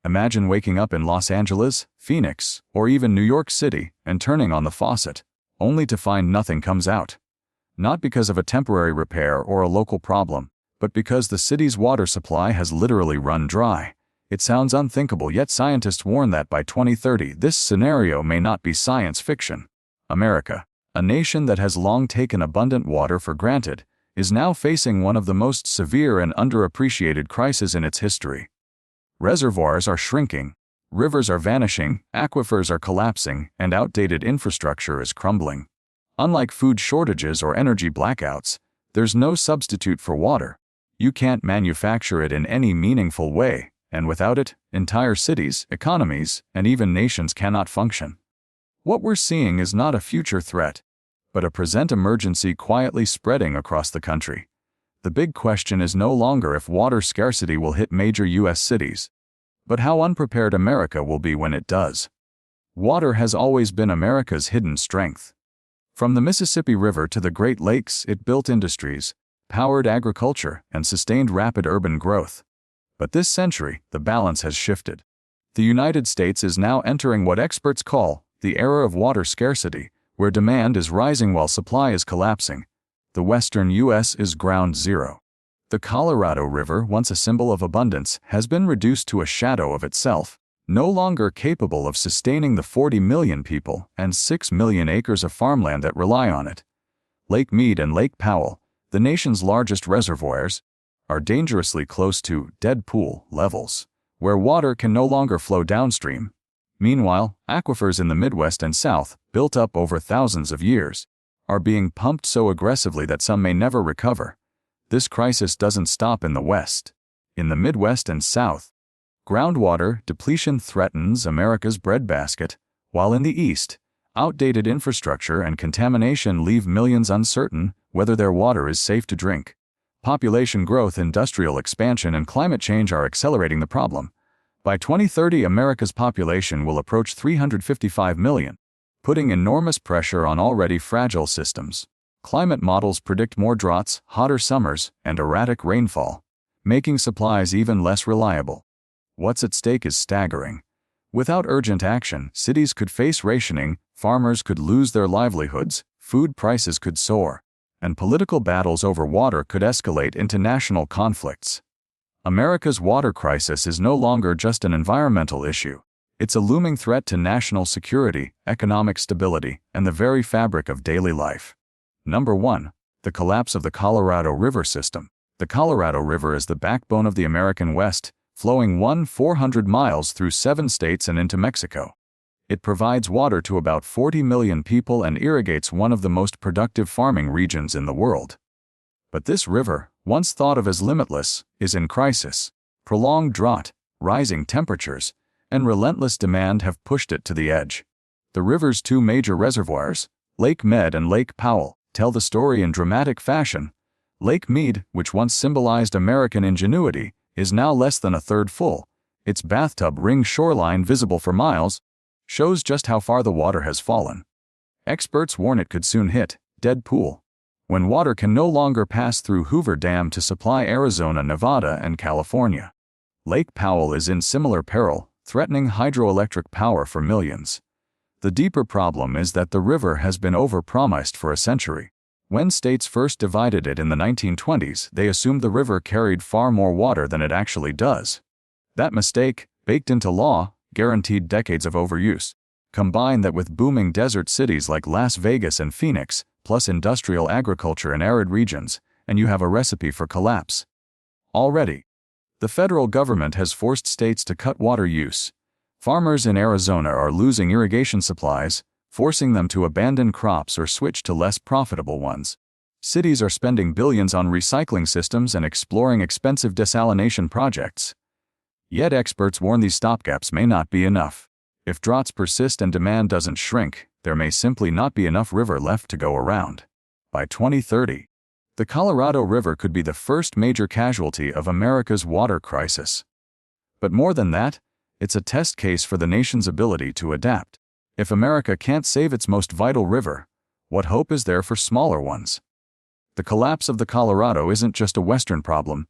Imagine waking up in Los Angeles, Phoenix, or even New York City and turning on the faucet, only to find nothing comes out. Not because of a temporary repair or a local problem, but because the city's water supply has literally run dry. It sounds unthinkable, yet scientists warn that by 2030 this scenario may not be science fiction. America, a nation that has long taken abundant water for granted, is now facing one of the most severe and underappreciated crises in its history. Reservoirs are shrinking, rivers are vanishing, aquifers are collapsing, and outdated infrastructure is crumbling. Unlike food shortages or energy blackouts, there's no substitute for water. You can't manufacture it in any meaningful way, and without it, entire cities, economies, and even nations cannot function. What we're seeing is not a future threat, but a present emergency quietly spreading across the country. The big question is no longer if water scarcity will hit major U.S. cities, but how unprepared America will be when it does. Water has always been America's hidden strength. From the Mississippi River to the Great Lakes, it built industries, powered agriculture, and sustained rapid urban growth. But this century, the balance has shifted. The United States is now entering what experts call the era of water scarcity, where demand is rising while supply is collapsing. The western U.S. is ground zero. The Colorado River, once a symbol of abundance, has been reduced to a shadow of itself, no longer capable of sustaining the 40 million people and 6 million acres of farmland that rely on it. Lake Mead and Lake Powell, the nation's largest reservoirs, are dangerously close to dead pool levels, where water can no longer flow downstream. Meanwhile, aquifers in the Midwest and South, built up over thousands of years, are being pumped so aggressively that some may never recover. This crisis doesn't stop in the West. In the Midwest and South, groundwater depletion threatens America's breadbasket, while in the East, outdated infrastructure and contamination leave millions uncertain whether their water is safe to drink. Population growth, industrial expansion, and climate change are accelerating the problem. By 2030, America's population will approach 355 million, putting enormous pressure on already fragile systems. Climate models predict more droughts, hotter summers, and erratic rainfall, making supplies even less reliable. What's at stake is staggering. Without urgent action, cities could face rationing, farmers could lose their livelihoods, food prices could soar, and political battles over water could escalate into national conflicts. America's water crisis is no longer just an environmental issue. It's a looming threat to national security, economic stability, and the very fabric of daily life. Number 1. The collapse of the Colorado River system. The Colorado River is the backbone of the American West, flowing 400 miles through 7 states and into Mexico. It provides water to about 40 million people and irrigates one of the most productive farming regions in the world. But this river, once thought of as limitless, is in crisis. Prolonged drought, rising temperatures, and relentless demand have pushed it to the edge. The river's 2 major reservoirs, Lake Mead and Lake Powell, tell the story in dramatic fashion. Lake Mead, which once symbolized American ingenuity, is now less than a third full. Its bathtub ring shoreline, visible for miles, shows just how far the water has fallen. Experts warn it could soon hit dead pool, when water can no longer pass through Hoover Dam to supply Arizona, Nevada, and California. Lake Powell is in similar peril, threatening hydroelectric power for millions. The deeper problem is that the river has been overpromised for a century. When states first divided it in the 1920s, they assumed the river carried far more water than it actually does. That mistake, baked into law, guaranteed decades of overuse. Combine that with booming desert cities like Las Vegas and Phoenix, plus industrial agriculture in arid regions, and you have a recipe for collapse. Already, the federal government has forced states to cut water use. Farmers in Arizona are losing irrigation supplies, forcing them to abandon crops or switch to less profitable ones. Cities are spending billions on recycling systems and exploring expensive desalination projects. Yet experts warn these stopgaps may not be enough. If droughts persist and demand doesn't shrink, there may simply not be enough river left to go around. By 2030, the Colorado River could be the first major casualty of America's water crisis. But more than that, it's a test case for the nation's ability to adapt. If America can't save its most vital river, what hope is there for smaller ones? The collapse of the Colorado isn't just a Western problem,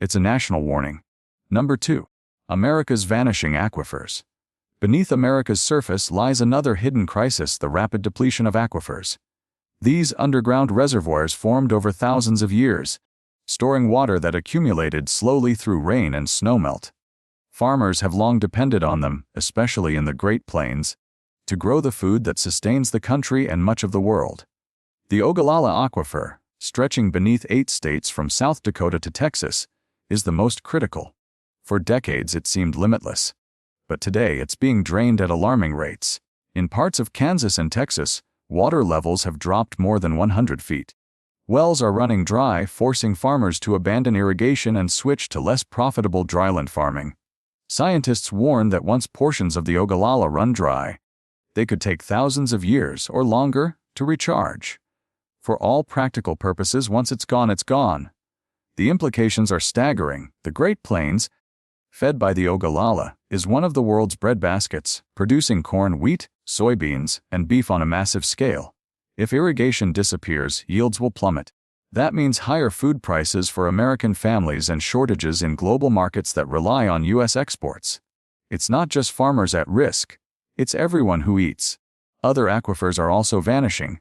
it's a national warning. Number 2. America's vanishing aquifers. Beneath America's surface lies another hidden crisis: the rapid depletion of aquifers. These underground reservoirs formed over thousands of years, storing water that accumulated slowly through rain and snowmelt. Farmers have long depended on them, especially in the Great Plains, to grow the food that sustains the country and much of the world. The Ogallala Aquifer, stretching beneath 8 states from South Dakota to Texas, is the most critical. For decades it seemed limitless. But today it's being drained at alarming rates. In parts of Kansas and Texas, water levels have dropped more than 100 feet. Wells are running dry, forcing farmers to abandon irrigation and switch to less profitable dryland farming. Scientists warn that once portions of the Ogallala run dry, they could take thousands of years or longer to recharge. For all practical purposes, once it's gone, it's gone. The implications are staggering. The Great Plains, fed by the Ogallala, is one of the world's breadbaskets, producing corn, wheat, soybeans, and beef on a massive scale. If irrigation disappears, yields will plummet. That means higher food prices for American families and shortages in global markets that rely on U.S. exports. It's not just farmers at risk, it's everyone who eats. Other aquifers are also vanishing.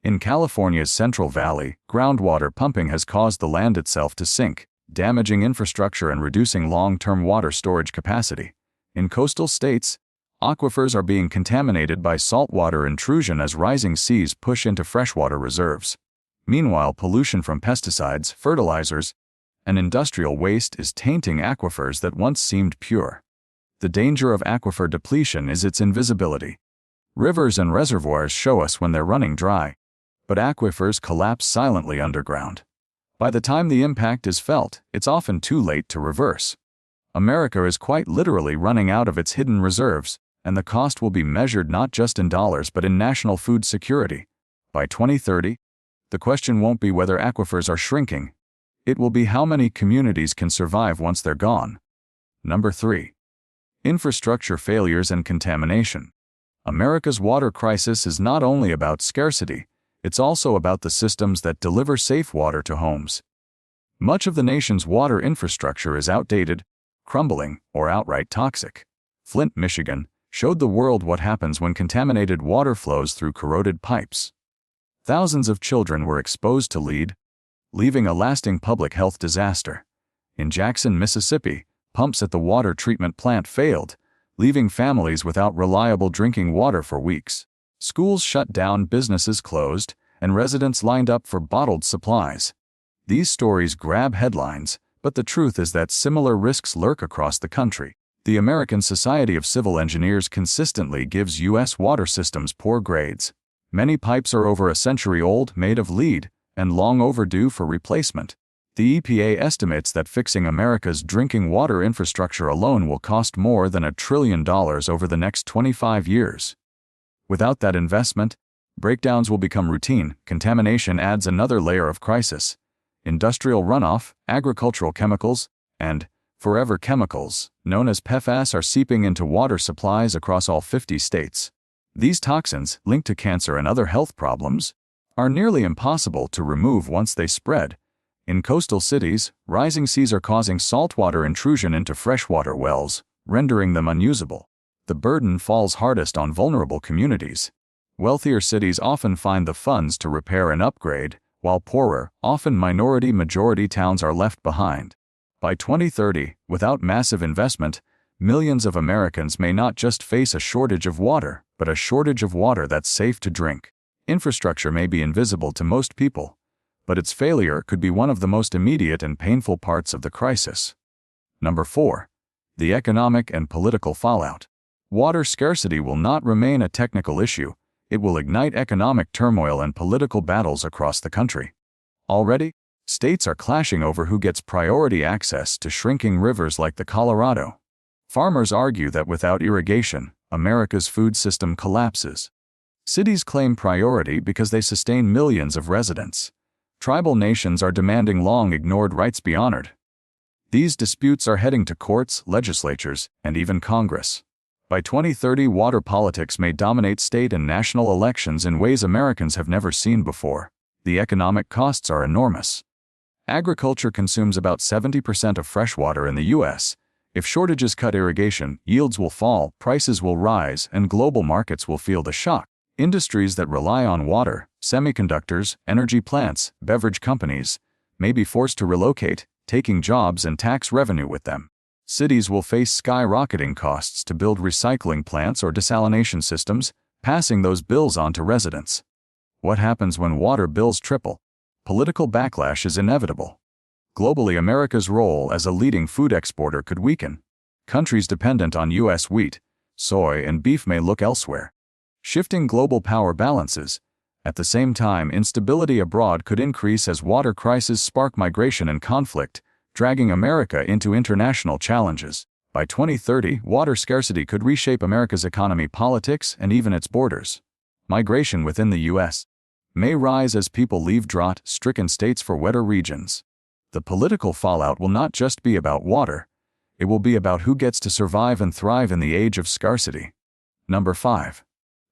In California's Central Valley, groundwater pumping has caused the land itself to sink, damaging infrastructure and reducing long-term water storage capacity. In coastal states, aquifers are being contaminated by saltwater intrusion as rising seas push into freshwater reserves. Meanwhile, pollution from pesticides, fertilizers, and industrial waste is tainting aquifers that once seemed pure. The danger of aquifer depletion is its invisibility. Rivers and reservoirs show us when they're running dry, but aquifers collapse silently underground. By the time the impact is felt, it's often too late to reverse. America is quite literally running out of its hidden reserves, and the cost will be measured not just in dollars but in national food security. By 2030, the question won't be whether aquifers are shrinking. It will be how many communities can survive once they're gone. Number 3. Infrastructure failures and contamination. America's water crisis is not only about scarcity, it's also about the systems that deliver safe water to homes. Much of the nation's water infrastructure is outdated, crumbling, or outright toxic. Flint, Michigan, showed the world what happens when contaminated water flows through corroded pipes. Thousands of children were exposed to lead, leaving a lasting public health disaster. In Jackson, Mississippi, pumps at the water treatment plant failed, leaving families without reliable drinking water for weeks. Schools shut down, businesses closed, and residents lined up for bottled supplies. These stories grab headlines, but the truth is that similar risks lurk across the country. The American Society of Civil Engineers consistently gives U.S. water systems poor grades. Many pipes are over a century old, made of lead, and long overdue for replacement. The EPA estimates that fixing America's drinking water infrastructure alone will cost more than $1 trillion over the next 25 years. Without that investment, breakdowns will become routine. Contamination adds another layer of crisis. Industrial runoff, agricultural chemicals, and forever chemicals, known as PFAS, are seeping into water supplies across all 50 states. These toxins, linked to cancer and other health problems, are nearly impossible to remove once they spread. In coastal cities, rising seas are causing saltwater intrusion into freshwater wells, rendering them unusable. The burden falls hardest on vulnerable communities. Wealthier cities often find the funds to repair and upgrade, while poorer, often minority-majority towns are left behind. By 2030, without massive investment, millions of Americans may not just face a shortage of water, but a shortage of water that's safe to drink. Infrastructure may be invisible to most people, but its failure could be one of the most immediate and painful parts of the crisis. Number 4. The economic and political fallout. Water scarcity will not remain a technical issue. It will ignite economic turmoil and political battles across the country. Already, states are clashing over who gets priority access to shrinking rivers like the Colorado. Farmers argue that without irrigation, America's food system collapses. Cities claim priority because they sustain millions of residents. Tribal nations are demanding long-ignored rights be honored. These disputes are heading to courts, legislatures, and even Congress. By 2030, water politics may dominate state and national elections in ways Americans have never seen before. The economic costs are enormous. Agriculture consumes about 70% of fresh water in the U.S. If shortages cut irrigation, yields will fall, prices will rise, and global markets will feel the shock. Industries that rely on water, semiconductors, energy plants, beverage companies, may be forced to relocate, taking jobs and tax revenue with them. Cities will face skyrocketing costs to build recycling plants or desalination systems, passing those bills on to residents. What happens when water bills triple? Political backlash is inevitable. Globally, America's role as a leading food exporter could weaken. Countries dependent on U.S. wheat, soy, and beef may look elsewhere. Shifting global power balances. At the same time, instability abroad could increase as water crises spark migration and conflict, dragging America into international challenges. By 2030, water scarcity could reshape America's economy, politics, and even its borders. Migration within the U.S. may rise as people leave drought-stricken states for wetter regions. The political fallout will not just be about water, it will be about who gets to survive and thrive in the age of scarcity. Number 5.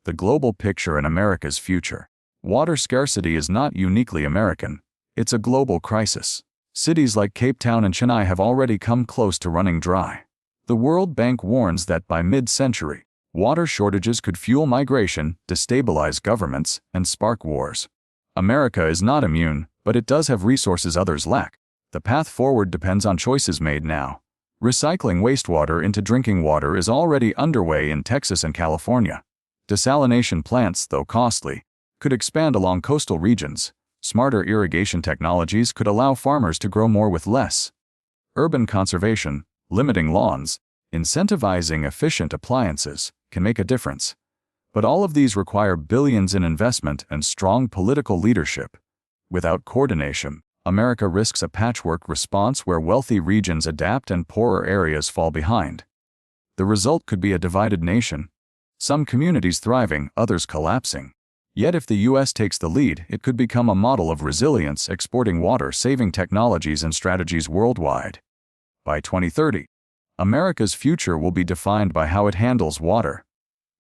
The global picture and America's future. Water scarcity is not uniquely American, it's a global crisis. Cities like Cape Town and Chennai have already come close to running dry. The World Bank warns that by mid-century, water shortages could fuel migration, destabilize governments, and spark wars. America is not immune, but it does have resources others lack. The path forward depends on choices made now. Recycling wastewater into drinking water is already underway in Texas and California. Desalination plants, though costly, could expand along coastal regions. Smarter irrigation technologies could allow farmers to grow more with less. Urban conservation, limiting lawns, incentivizing efficient appliances, can make a difference. But all of these require billions in investment and strong political leadership. Without coordination, America risks a patchwork response where wealthy regions adapt and poorer areas fall behind. The result could be a divided nation. Some communities thriving, others collapsing. Yet if the U.S. takes the lead, it could become a model of resilience, exporting water-saving technologies and strategies worldwide. By 2030, America's future will be defined by how it handles water.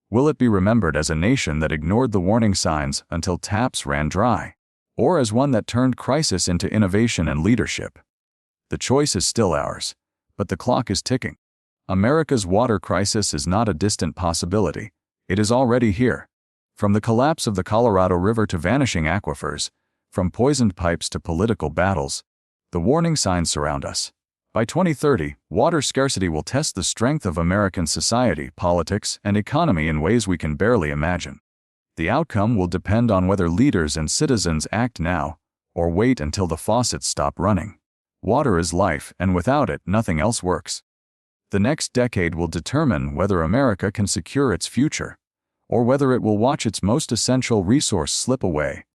Will it be remembered as a nation that ignored the warning signs until taps ran dry, or as one that turned crisis into innovation and leadership? The choice is still ours, but the clock is ticking. America's water crisis is not a distant possibility. It is already here. From the collapse of the Colorado River to vanishing aquifers, from poisoned pipes to political battles, the warning signs surround us. By 2030, water scarcity will test the strength of American society, politics, and economy in ways we can barely imagine. The outcome will depend on whether leaders and citizens act now, or wait until the faucets stop running. Water is life, and without it, nothing else works. The next decade will determine whether America can secure its future, or whether it will watch its most essential resource slip away.